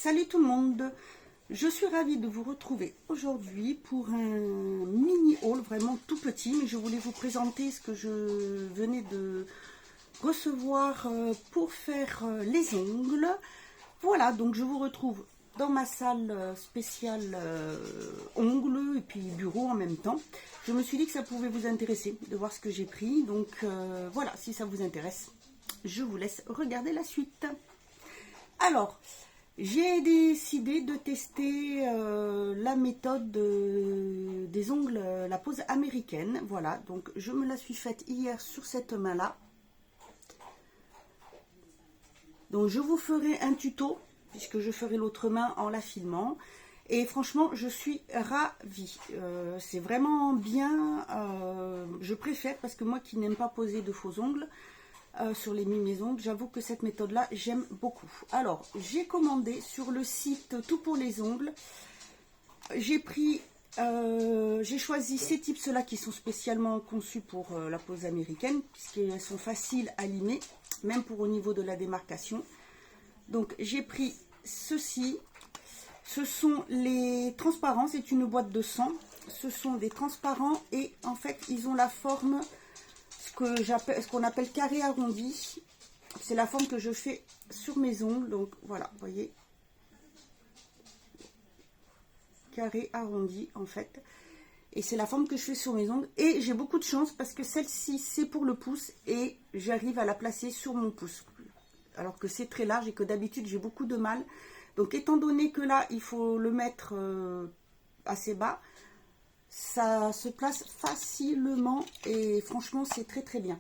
Salut tout le monde, je suis ravie de vous retrouver aujourd'hui pour un mini haul vraiment tout petit, mais je voulais vous présenter ce que je venais de recevoir pour faire les ongles. Voilà, donc je vous retrouve dans ma salle spéciale ongles et puis bureau en même temps. Je me suis dit que ça pouvait vous intéresser de voir ce que j'ai pris, donc voilà, si ça vous intéresse, je vous laisse regarder la suite. Alors, j'ai décidé de tester la méthode des ongles, la pose américaine. Voilà, donc je me la suis faite hier sur cette main-là. Donc je vous ferai un tuto, puisque je ferai l'autre main en la filmant. Et franchement, je suis ravie. C'est vraiment bien. Je préfère, parce que moi qui n'aime pas poser de faux ongles, sur les mi-maisons, j'avoue que cette méthode là j'aime beaucoup. Alors j'ai commandé sur le site Tout pour les ongles, j'ai choisi ces tips là qui sont spécialement conçus pour la pose américaine, puisqu'elles sont faciles à limer, même pour au niveau de la démarcation. Donc j'ai pris ceci, ce sont les transparents, c'est une boîte de 100, ce sont des transparents et en fait ils ont la forme ce qu'on appelle carré arrondi. C'est la forme que je fais sur mes ongles, donc voilà, vous voyez, carré arrondi en fait, et c'est la forme que je fais sur mes ongles. Et j'ai beaucoup de chance parce que celle-ci c'est pour le pouce et j'arrive à la placer sur mon pouce, alors que c'est très large et que d'habitude j'ai beaucoup de mal. Donc étant donné que là il faut le mettre assez bas, ça se place facilement et franchement c'est très très bien.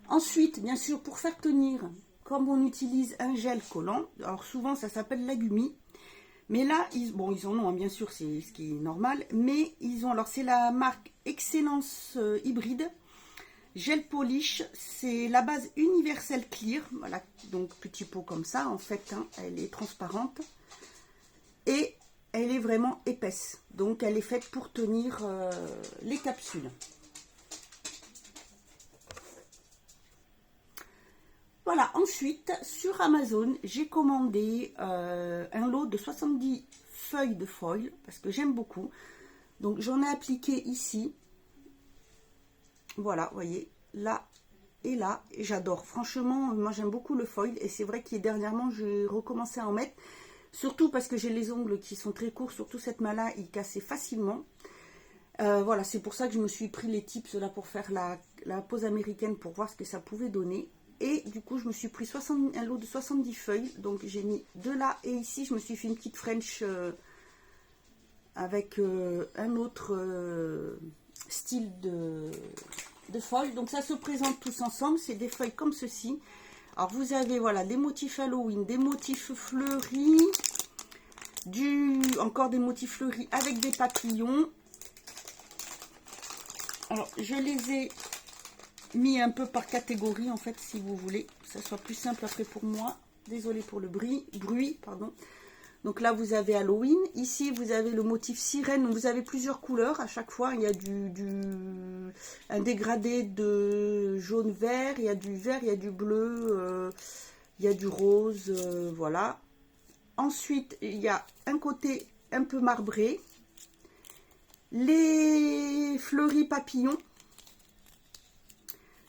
Ensuite, bien sûr, pour faire tenir, comme on utilise un gel collant, alors souvent ça s'appelle la gummi, mais là ils en ont, hein, bien sûr, c'est ce qui est normal, mais ils ont, alors c'est la marque Excellence Hybride gel polish, c'est la base universelle clear, voilà, donc petit pot comme ça en fait, hein, elle est transparente et elle est vraiment épaisse, donc elle est faite pour tenir les capsules. Voilà, ensuite sur Amazon j'ai commandé un lot de 70 feuilles de foil parce que j'aime beaucoup, donc j'en ai appliqué ici, voilà, vous voyez, là et là, et j'adore, franchement moi j'aime beaucoup le foil, et c'est vrai que dernièrement j'ai recommencé à en mettre, surtout parce que j'ai les ongles qui sont très courts, surtout cette main-là, ils cassaient facilement. Voilà, c'est pour ça que je me suis pris les tips là pour faire la pose américaine, pour voir ce que ça pouvait donner. Et du coup, je me suis pris un lot de 70 feuilles. Donc j'ai mis de là et ici, je me suis fait une petite French avec un autre style de feuilles. Donc ça se présente tous ensemble, c'est des feuilles comme ceci. Alors vous avez, voilà, des motifs Halloween, des motifs fleuris, encore des motifs fleuris avec des papillons. Alors je les ai mis un peu par catégorie en fait, si vous voulez, que ça soit plus simple après pour moi. Désolée pour le bruit, pardon. Donc là vous avez Halloween, ici vous avez le motif sirène, donc vous avez plusieurs couleurs à chaque fois. Il y a un dégradé de jaune vert, il y a du vert, il y a du bleu, il y a du rose, voilà. Ensuite il y a un côté un peu marbré, les fleuris papillons,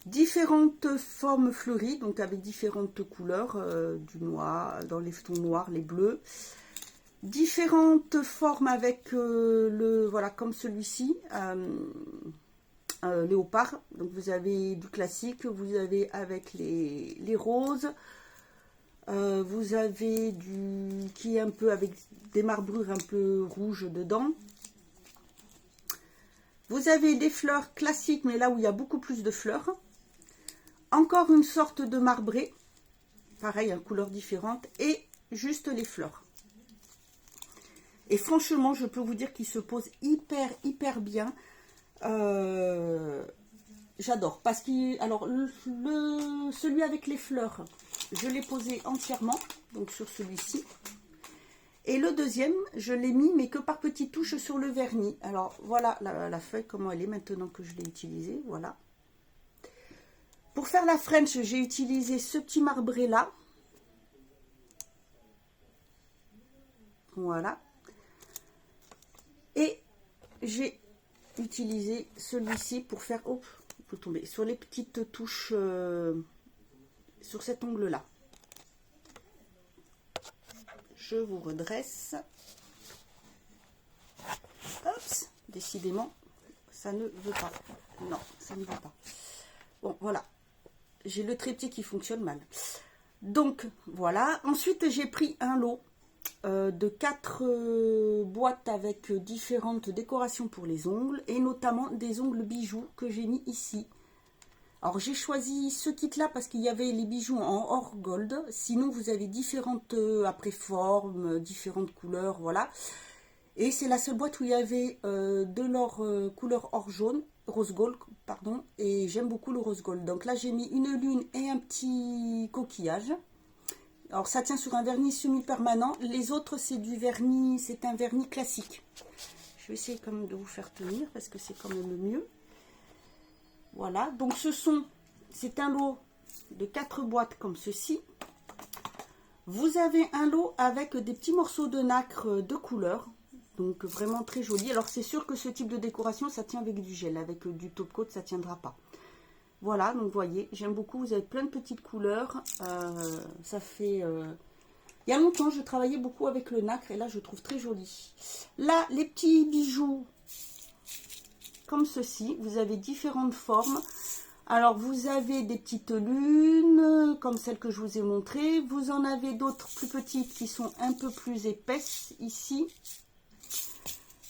différentes formes fleuries, donc avec différentes couleurs, du noir, dans les tons noirs, les bleus, différentes formes avec voilà, comme celui-ci, léopard. Donc vous avez du classique, vous avez avec les roses, vous avez qui est un peu avec des marbrures un peu rouges dedans. Vous avez des fleurs classiques, mais là où il y a beaucoup plus de fleurs. Encore une sorte de marbré, pareil, en couleurs différentes, et juste les fleurs. Et franchement, je peux vous dire qu'il se pose hyper bien. J'adore, parce que, alors, celui avec les fleurs, je l'ai posé entièrement, donc sur celui-ci. Et le deuxième, je l'ai mis, mais que par petites touches sur le vernis. Alors, voilà la feuille, comment elle est maintenant que je l'ai utilisée, voilà. Pour faire la French, j'ai utilisé ce petit marbré là. Voilà. Et j'ai utilisé celui-ci pour faire, hop, il peut tomber, sur les petites touches, sur cet ongle-là. Je vous redresse. Hop, décidément, ça ne veut pas. Non, ça ne va pas. Bon, voilà. J'ai le trépied qui fonctionne mal. Donc, voilà. Ensuite, j'ai pris un lot de 4 boîtes avec différentes décorations pour les ongles. Et notamment des ongles bijoux que j'ai mis ici. Alors, j'ai choisi ce kit-là parce qu'il y avait les bijoux en or gold. Sinon, vous avez différentes, après, formes, différentes couleurs, voilà. Et c'est la seule boîte où il y avait de l'or couleur or jaune, rose gold, pardon. Et j'aime beaucoup le rose gold. Donc là, j'ai mis une lune et un petit coquillage. Alors, ça tient sur un vernis semi-permanent. Les autres, c'est du vernis, c'est un vernis classique. Je vais essayer quand même de vous faire tenir parce que c'est quand même mieux. Voilà. Donc, c'est un lot de 4 boîtes comme ceci. Vous avez un lot avec des petits morceaux de nacre de couleur. Donc vraiment très joli. Alors c'est sûr que ce type de décoration, ça tient avec du gel. Avec du top coat, ça ne tiendra pas. Voilà, donc vous voyez, j'aime beaucoup. Vous avez plein de petites couleurs. Ça fait... Il y a longtemps, je travaillais beaucoup avec le nacre et là, je trouve très joli. Là, les petits bijoux comme ceci. Vous avez différentes formes. Alors, vous avez des petites lunes, comme celle que je vous ai montrées. Vous en avez d'autres plus petites qui sont un peu plus épaisses ici.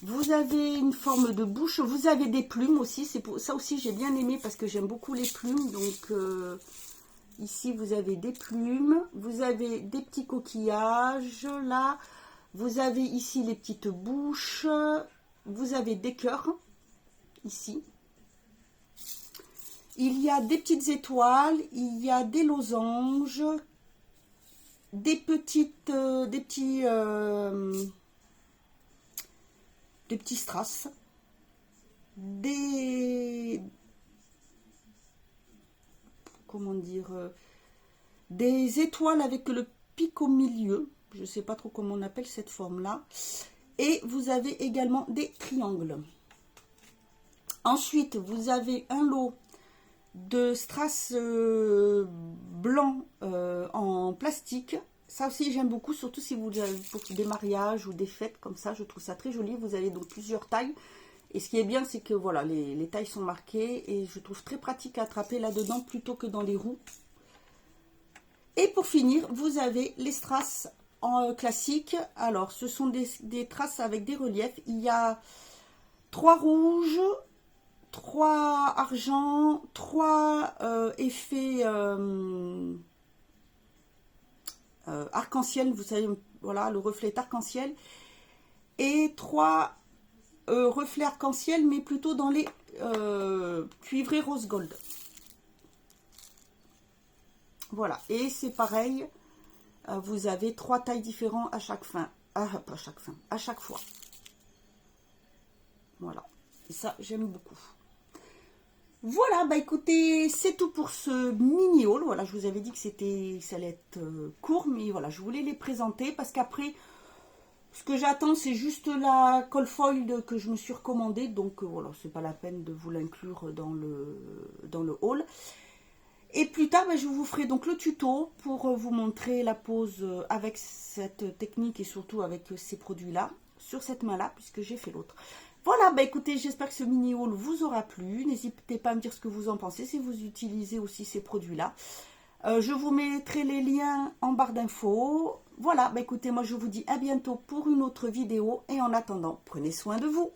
Vous avez une forme de bouche, vous avez des plumes aussi, c'est pour ça aussi j'ai bien aimé parce que j'aime beaucoup les plumes. Donc ici vous avez des plumes, vous avez des petits coquillages là, vous avez ici les petites bouches, vous avez des cœurs ici. Il y a des petites étoiles, il y a des losanges, des petits strass, comment dire, des étoiles avec le pic au milieu, je ne sais pas trop comment on appelle cette forme là, et vous avez également des triangles. Ensuite vous avez un lot de strass blanc en plastique. Ça aussi j'aime beaucoup, surtout si vous avez pour des mariages ou des fêtes comme ça, je trouve ça très joli. Vous avez donc plusieurs tailles. Et ce qui est bien, c'est que voilà, les tailles sont marquées et je trouve très pratique à attraper là-dedans plutôt que dans les roues. Et pour finir, vous avez les strass en classique. Alors, ce sont des traces avec des reliefs. Il y a 3 rouges, 3 argent, 3 effets arc-en-ciel, vous savez, voilà, le reflet arc-en-ciel, et 3 reflets arc-en-ciel, mais plutôt dans les cuivrés rose gold. Voilà, et c'est pareil, vous avez 3 tailles différentes à chaque fin, à chaque fois. Voilà, et ça j'aime beaucoup. Voilà, bah écoutez, c'est tout pour ce mini haul. Voilà, je vous avais dit que ça allait être court, mais voilà, je voulais les présenter parce qu'après, ce que j'attends, c'est juste la colle foil que je me suis recommandée. Donc voilà, c'est pas la peine de vous l'inclure dans le haul. Et plus tard, bah, je vous ferai donc le tuto pour vous montrer la pose avec cette technique et surtout avec ces produits-là sur cette main-là, puisque j'ai fait l'autre. Voilà, bah écoutez, j'espère que ce mini haul vous aura plu. N'hésitez pas à me dire ce que vous en pensez, si vous utilisez aussi ces produits-là. Je vous mettrai les liens en barre d'infos. Voilà, bah écoutez, moi je vous dis à bientôt pour une autre vidéo. Et en attendant, prenez soin de vous.